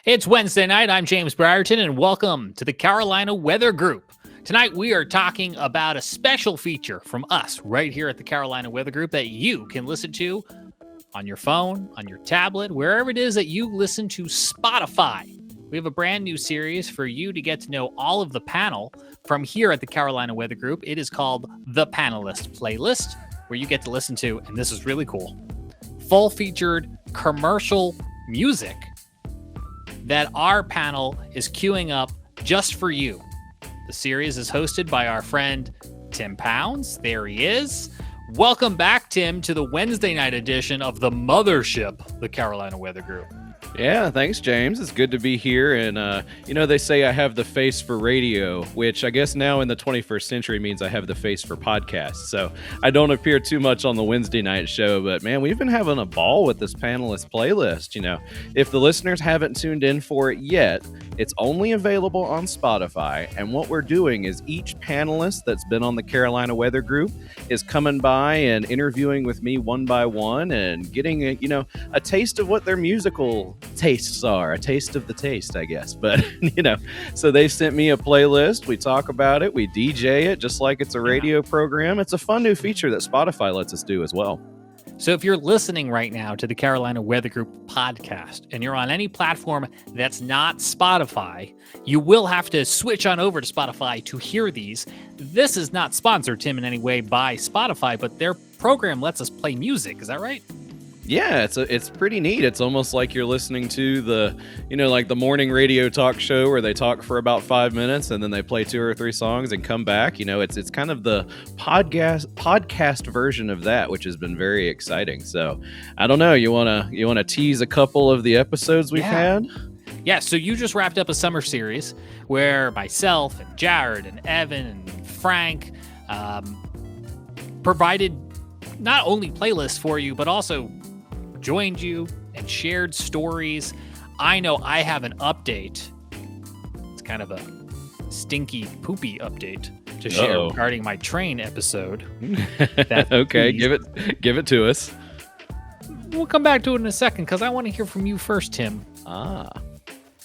It's Wednesday night. I'm James Brierton, and welcome to the Carolina Weather Group. Tonight, we are talking about a special feature from us right here at the Carolina Weather Group that you can listen to on your phone, on your tablet, wherever it is that you listen to Spotify. We have a brand new series for you to get to know all of the panel from here at the Carolina Weather Group. It is called the Panelist playlist, where you get to listen to, and this is really cool, full-featured commercial music that our panel is queuing up just for you. The series is hosted by our friend Tim Pounds. There he is. Welcome back, Tim, to the Wednesday night edition of the Mothership, the Carolina Weather Group. Yeah, thanks, James. It's good to be here. And, they say I have the face for radio, which I guess now in the 21st century means I have the face for podcasts. So I don't appear too much on the Wednesday night show. But, man, we've been having a ball with this panelist playlist. If the listeners haven't tuned in for it yet, it's only available on Spotify. And what we're doing is each panelist that's been on the Carolina Weather Group is coming by and interviewing with me one by one and getting, a taste of what their musical tastes are, a taste of the taste, I guess. But so they sent me a playlist. We talk about it, we DJ it just like it's a radio program. It's a fun new feature that Spotify lets us do as well. So if you're listening right now to the Carolina Weather Group podcast and you're on any platform that's not Spotify, you will have to switch on over to Spotify to hear these. This is not sponsored, Tim, in any way by Spotify, but their program lets us play music. Is that right? Yeah, it's pretty neat. It's almost like you're listening to the, like the morning radio talk show where they talk for about 5 minutes and then they play 2 or 3 songs and come back. It's kind of the podcast version of that, which has been very exciting. So I don't know. You wanna tease a couple of the episodes we've had? Yeah. So you just wrapped up a summer series where myself and Jared and Evan and Frank provided not only playlists for you, but also joined you and shared stories. I know I have an update. It's kind of a stinky, poopy update to share regarding my train episode. Okay, give it to us. We'll come back to it in a second because I want to hear from you first, Tim.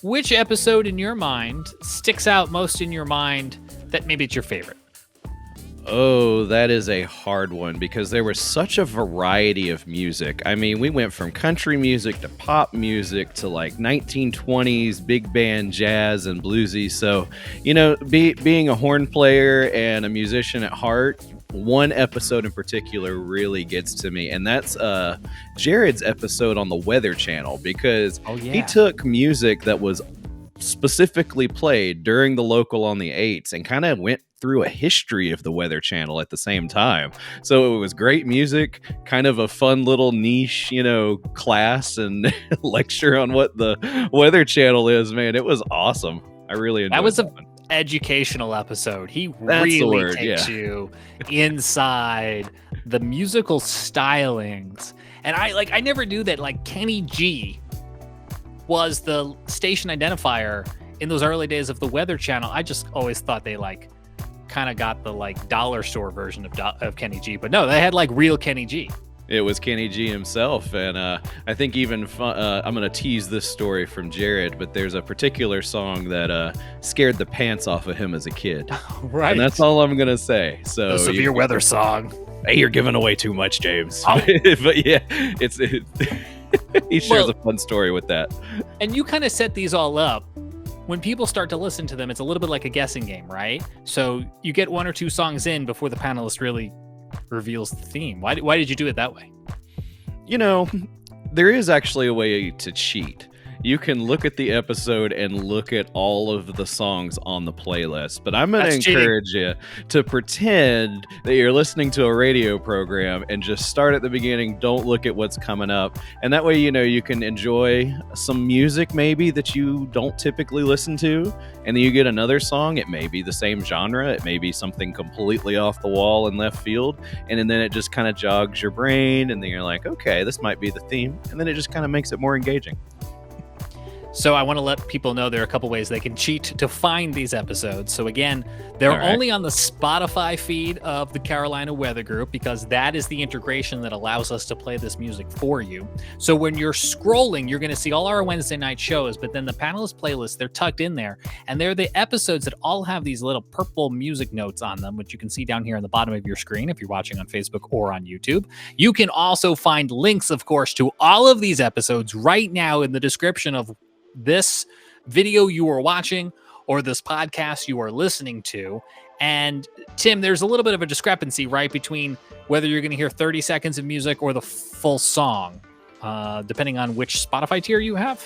Which episode in your mind sticks out most in your mind that maybe it's your favorite? Oh, that is a hard one because there was such a variety of music. I mean, we went from country music to pop music to like 1920s big band jazz and bluesy. So, being a horn player and a musician at heart, one episode in particular really gets to me, and that's Jared's episode on the Weather Channel because he took music that was specifically played during the local on the 8s and kind of went through a history of the Weather Channel at the same time. So it was great music, kind of a fun little niche, class and lecture on what the Weather Channel is. Man, it was awesome. I really enjoyed that. Was an educational episode. He really takes you inside the musical stylings. And I never knew that like Kenny G was the station identifier in those early days of the Weather Channel. I just always thought they kind of got the dollar store version of Kenny G, but no, they had real Kenny G. It was Kenny G himself, and I think even I'm going to tease this story from Jared, but there's a particular song that scared the pants off of him as a kid. Right. And that's all I'm going to say. So the severe weather song. Hey, you're giving away too much, James. Oh. But yeah, he shares a fun story with that. And you kind of set these all up. When people start to listen to them, it's a little bit like a guessing game, right? So you get 1 or 2 songs in before the panelist really reveals the theme. Why did you do it that way? There is actually a way to cheat. You can look at the episode and look at all of the songs on the playlist, but I'm going to encourage you to pretend that you're listening to a radio program and just start at the beginning. Don't look at what's coming up. And that way, you can enjoy some music maybe that you don't typically listen to. And then you get another song. It may be the same genre. It may be something completely off the wall and left field. And then it just kind of jogs your brain. And then you're like, okay, this might be the theme. And then it just kind of makes it more engaging. So I want to let people know there are a couple ways they can cheat to find these episodes. So again, they're All right. only on the Spotify feed of the Carolina Weather Group because that is the integration that allows us to play this music for you. So when you're scrolling, you're going to see all our Wednesday night shows, but then the panelist playlists, they're tucked in there. And they're the episodes that all have these little purple music notes on them, which you can see down here on the bottom of your screen if you're watching on Facebook or on YouTube. You can also find links, of course, to all of these episodes right now in the description of this video you are watching or this podcast you are listening to. And Tim, there's a little bit of a discrepancy, right, between whether you're going to hear 30 seconds of music or the full song, depending on which Spotify tier you have.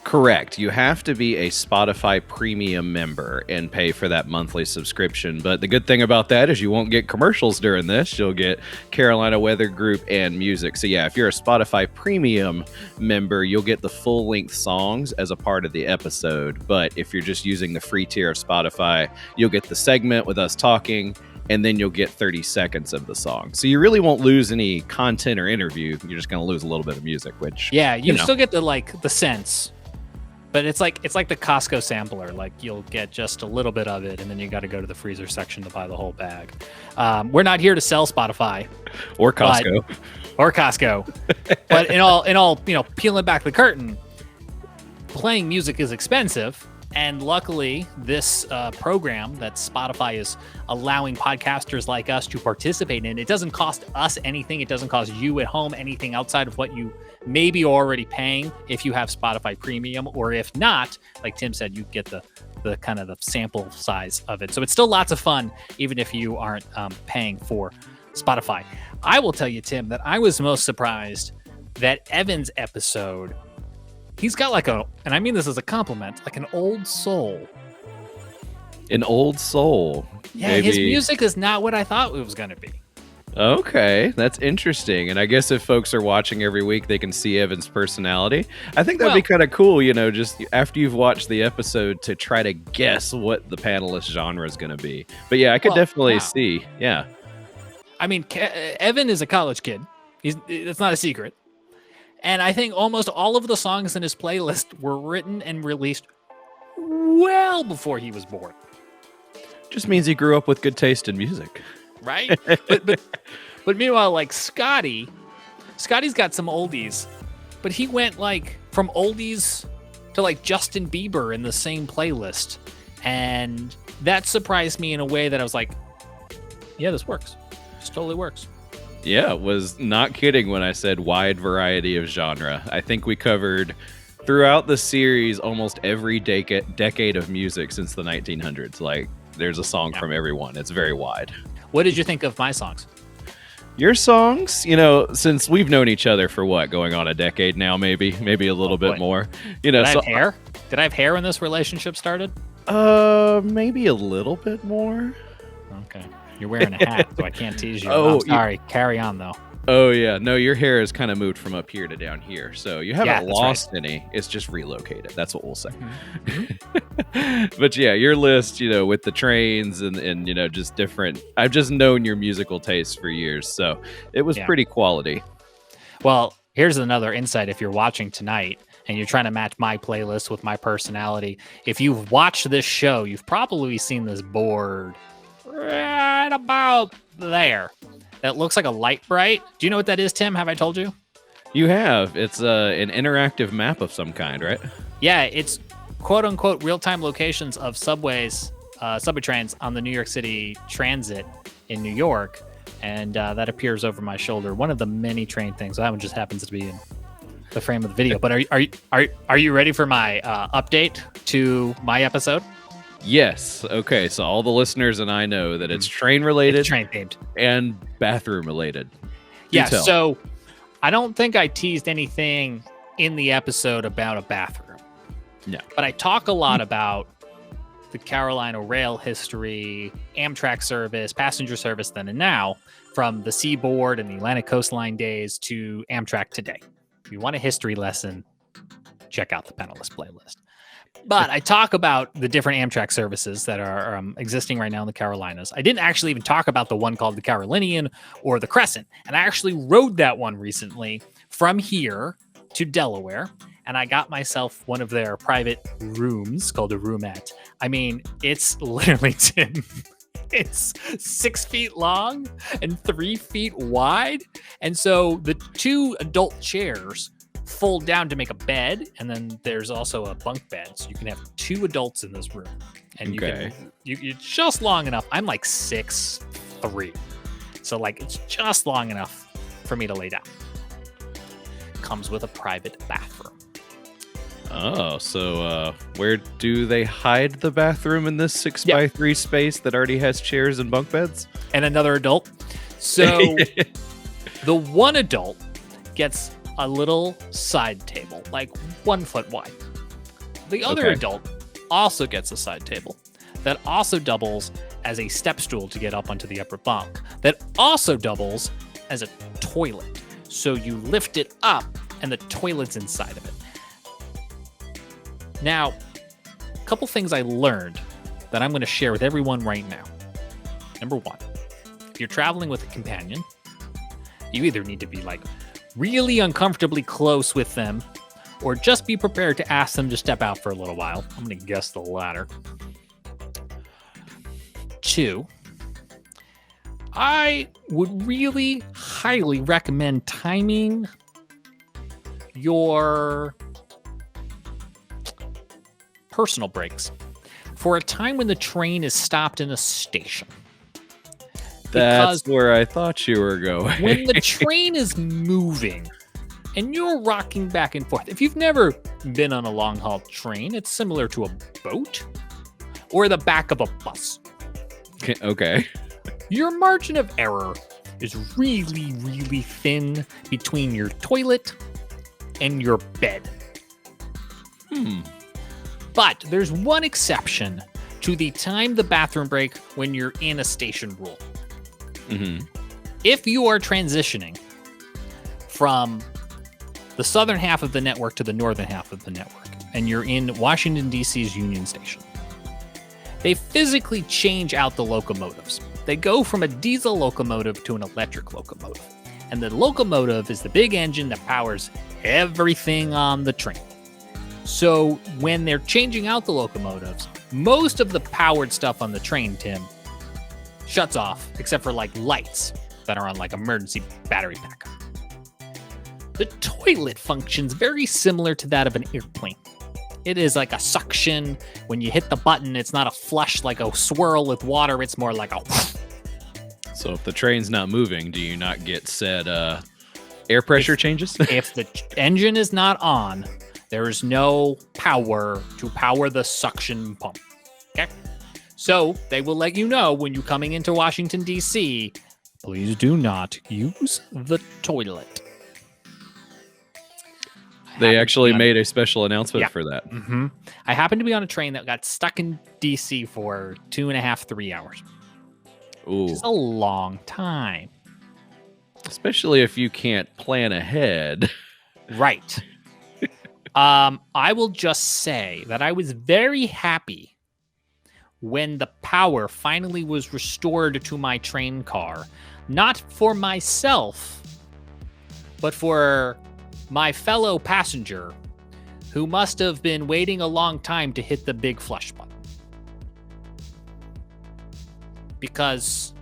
Correct. You have to be a Spotify premium member and pay for that monthly subscription. But the good thing about that is you won't get commercials during this. You'll get Carolina Weather Group and music. So yeah, if you're a Spotify premium member, you'll get the full length songs as a part of the episode. But if you're just using the free tier of Spotify, you'll get the segment with us talking, and then you'll get 30 seconds of the song. So you really won't lose any content or interview. You're just going to lose a little bit of music, which you still get the sense. But it's like the Costco sampler. Like you'll get just a little bit of it, and then you got to go to the freezer section to buy the whole bag. We're not here to sell Spotify or Costco, but in all, peeling back the curtain, playing music is expensive. And luckily, this program that Spotify is allowing podcasters like us to participate in, it doesn't cost us anything. It doesn't cost you at home anything outside of what you may be already paying if you have Spotify Premium, or if not, like Tim said, you get the kind of the sample size of it. So it's still lots of fun, even if you aren't paying for Spotify. I will tell you, Tim, that I was most surprised that Evan's episode, he's got and I mean this as a compliment, like an old soul. An old soul. Yeah, maybe. His music is not what I thought it was going to be. Okay, that's interesting. And I guess if folks are watching every week, they can see Evan's personality. I think that'd be kind of cool, just after you've watched the episode to try to guess what the panelist genre is going to be. But yeah, I could definitely see. Yeah. I mean, Evan is a college kid. It's not a secret. And I think almost all of the songs in his playlist were written and released well before he was born. Just means he grew up with good taste in music. Right? but meanwhile, like Scotty's got some oldies, but he went from oldies to Justin Bieber in the same playlist. And that surprised me in a way that I was like, yeah, this works. This totally works. Yeah, was not kidding when I said wide variety of genre. I think we covered throughout the series almost every decade of music since the 1900s. There's a song from everyone. It's very wide. What did you think of my songs? Your songs, since we've known each other for going on a decade now, maybe a little bit more. Did I have hair? Did I have hair when this relationship started? Maybe a little bit more. Okay. You're wearing a hat, so I can't tease you. Oh, I'm sorry. Carry on, though. Oh, yeah. No, your hair has kind of moved from up here to down here. So you haven't lost any. It's just relocated. That's what we'll say. Mm-hmm. But yeah, your list, with the trains and just different. I've just known your musical taste for years. So it was pretty quality. Well, here's another insight if you're watching tonight and you're trying to match my playlist with my personality. If you've watched this show, you've probably seen this board right about there. That looks like a light bright. Do you know what that is, Tim? Have I told you? You have. It's an interactive map of some kind, right? Yeah, it's quote-unquote real-time locations of subway trains on the New York City Transit in New York, and that appears over my shoulder. One of the many train things. That one just happens to be in the frame of the video. But are you ready for my update to my episode? Yes. Okay. So all the listeners and I know that it's train related, it's train themed, and bathroom related. Yeah. So I don't think I teased anything in the episode about a bathroom. No. But I talk a lot about the Carolina rail history, Amtrak service, passenger service then and now, from the Seaboard and the Atlantic coastline days to Amtrak today. If you want a history lesson, check out the Panelist playlist. But I talk about the different Amtrak services that are existing right now in the Carolinas. I didn't actually even talk about the one called the Carolinian or the Crescent. And I actually rode that one recently from here to Delaware. and I got myself one of their private rooms called a roomette. I mean, it's literally, Tim, it's 6 feet long and 3 feet wide. And so the 2 adult chairs fold down to make a bed, and then there's also a bunk bed, so you can have 2 adults in this room. And you're just long enough. I'm like 6'3", so like it's just long enough for me to lay down. Comes with a private bathroom. Oh, so where do they hide the bathroom in this 6x3 space that already has chairs and bunk beds? And another adult. So the one adult gets a little side table, like 1 foot wide. The other adult also gets a side table that also doubles as a step stool to get up onto the upper bunk, that also doubles as a toilet. So you lift it up and the toilet's inside of it. Now, a couple things I learned that I'm going to share with everyone right now. Number 1, if you're traveling with a companion, you either need to be like really uncomfortably close with them, or just be prepared to ask them to step out for a little while. I'm going to guess the latter. 2, I would really highly recommend timing your personal breaks for a time when the train is stopped in a station. That's where I thought you were going. When the train is moving and you're rocking back and forth, if you've never been on a long haul train, it's similar to a boat or the back of a bus. Okay. Your margin of error is really, really thin between your toilet and your bed. But there's one exception to the time the bathroom break when you're in a station rule. If you are transitioning from the southern half of the network to the northern half of the network, and you're in Washington, D.C.'s Union Station, they physically change out the locomotives. They go from a diesel locomotive to an electric locomotive. And the locomotive is the big engine that powers everything on the train. So when they're changing out the locomotives, most of the powered stuff on the train, Tim, shuts off, except for like lights that are on like emergency battery backup. The toilet functions very similar to that of an airplane. It is like a suction. When you hit the button, it's not a flush like a swirl with water. It's more like a whoosh. So if the train's not moving, do you not get said air pressure changes? If the engine is not on, there is no power to power the suction pump. Okay? So they will let you know when you're coming into Washington, D.C., please do not use the toilet. They actually made a special announcement for that. I happened to be on a train that got stuck in D.C. for 2.5, 3 hours. Ooh. Which is a long time. Especially if you can't plan ahead. Right. I will just say that I was very happy when the power finally was restored to my train car. Not for myself, but for my fellow passenger who must have been waiting a long time to hit the big flush button. Because,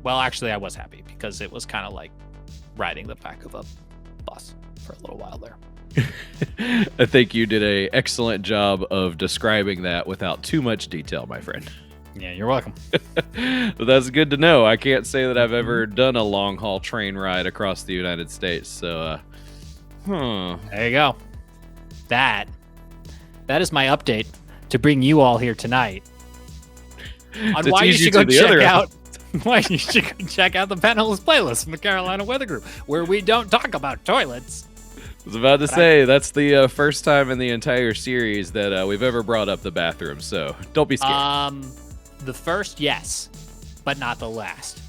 well, actually I was happy because it was kind of like riding the back of a bus for a little while there. I think you did an excellent job of describing that without too much detail, my friend. Yeah, you're welcome. But that's good to know. I can't say that I've ever done a long haul train ride across the United States. So, there you go. That is my update to bring you all here tonight on why you should go check out the Panelist playlist from the Carolina Weather Group, where we don't talk about toilets. I was about to say, that's the first time in the entire series that we've ever brought up the bathroom, so don't be scared. The first, yes, but not the last.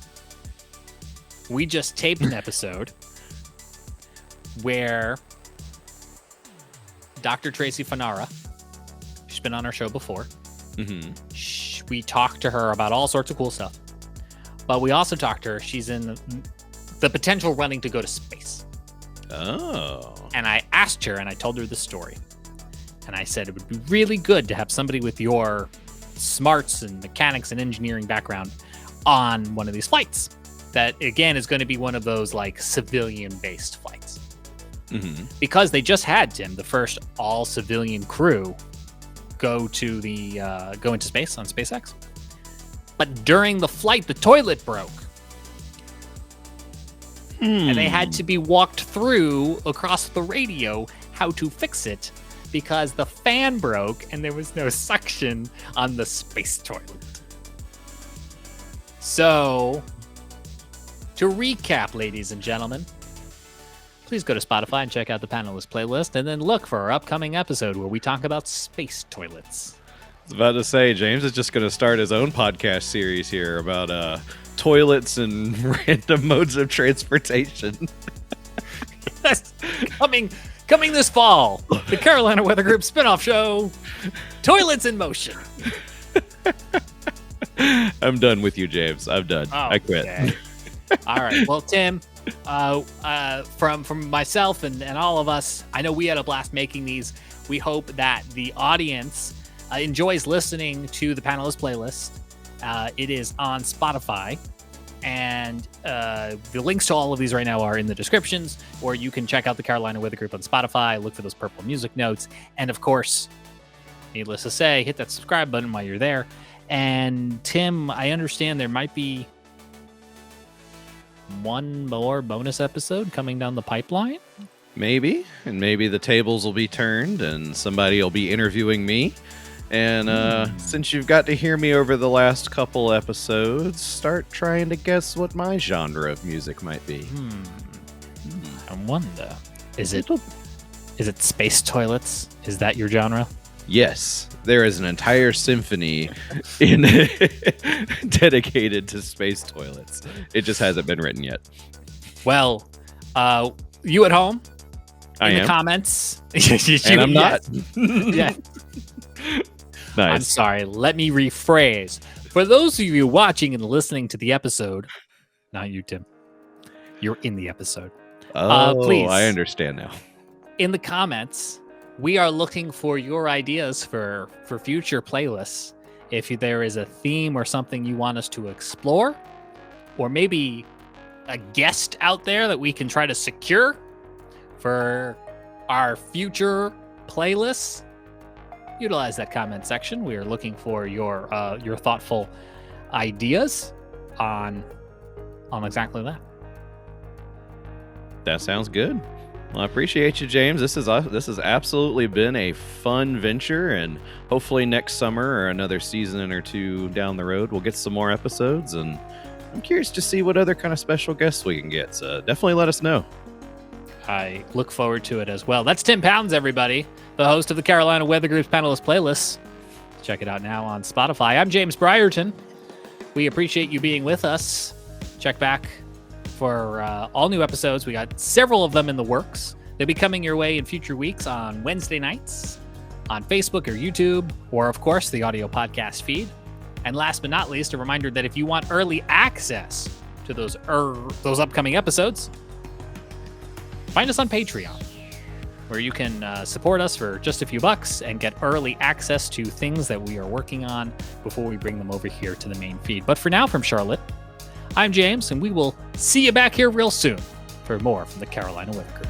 We just taped an episode where Dr. Tracy Fanara, she's been on our show before. We talked to her about all sorts of cool stuff, but we also talked to her. She's in the potential running to go to space. Oh. And I asked her, and I told her the story. And I said it would be really good to have somebody with your smarts and mechanics and engineering background on one of these flights. That, again, is going to be one of those, like, civilian-based flights. Mm-hmm. Because they just had, Tim, the first all-civilian crew go into space on SpaceX. But during the flight, the toilet broke. And they had to be walked through across the radio how to fix it because the fan broke and there was no suction on the space toilet. So, to recap, ladies and gentlemen, please go to Spotify and check out the Panelist playlist, and then look for our upcoming episode where we talk about space toilets. I was about to say, James is just going to start his own podcast series here about toilets and random modes of transportation. That's coming this fall, the Carolina Weather Group spinoff show, Toilets in Motion. I'm done with you, James. I'm done. Oh, I quit. Okay. All right. Well, Tim, from myself and all of us, I know we had a blast making these. We hope that the audience enjoys listening to the Panelist playlist. It is on Spotify. And the links to all of these right now are in the descriptions, or you can check out the Carolina Weather Group on Spotify, look for those purple music notes. And of course, needless to say, hit that subscribe button while you're there. And Tim, I understand there might be one more bonus episode coming down the pipeline. Maybe. And maybe the tables will be turned and somebody will be interviewing me. And since you've got to hear me over the last couple episodes, start trying to guess what my genre of music might be. I wonder, is it space toilets? Is that your genre? Yes, there is an entire symphony dedicated to space toilets. It just hasn't been written yet. Well, you at home, in the am. comments, And I'm not. Yeah. Nice. I'm sorry. Let me rephrase. For those of you watching and listening to the episode, not you, Tim, you're in the episode. Please, I understand now. in the comments, we are looking for your ideas for future playlists. If there is a theme or something you want us to explore, or maybe a guest out there that we can try to secure for our future playlists, utilize that comment section. We are looking for your thoughtful ideas on exactly that. That sounds good. Well, I appreciate you, James. This has absolutely been a fun venture, and hopefully next summer or another season or two down the road, we'll get some more episodes. And I'm curious to see what other kind of special guests we can get. So definitely let us know. I look forward to it as well. That's Tim Pounds, everybody, the host of the Carolina Weather Group's Panelist Playlist. Check it out now on Spotify. I'm James Brierton. We appreciate you being with us. Check back for all new episodes. We got several of them in the works. They'll be coming your way in future weeks on Wednesday nights on Facebook or YouTube, or, of course, the audio podcast feed. And last but not least, a reminder that if you want early access to those upcoming episodes, find us on Patreon, where you can support us for just a few bucks and get early access to things that we are working on before we bring them over here to the main feed. But for now, from Charlotte, I'm James, and we will see you back here real soon for more from the Carolina Weather Group.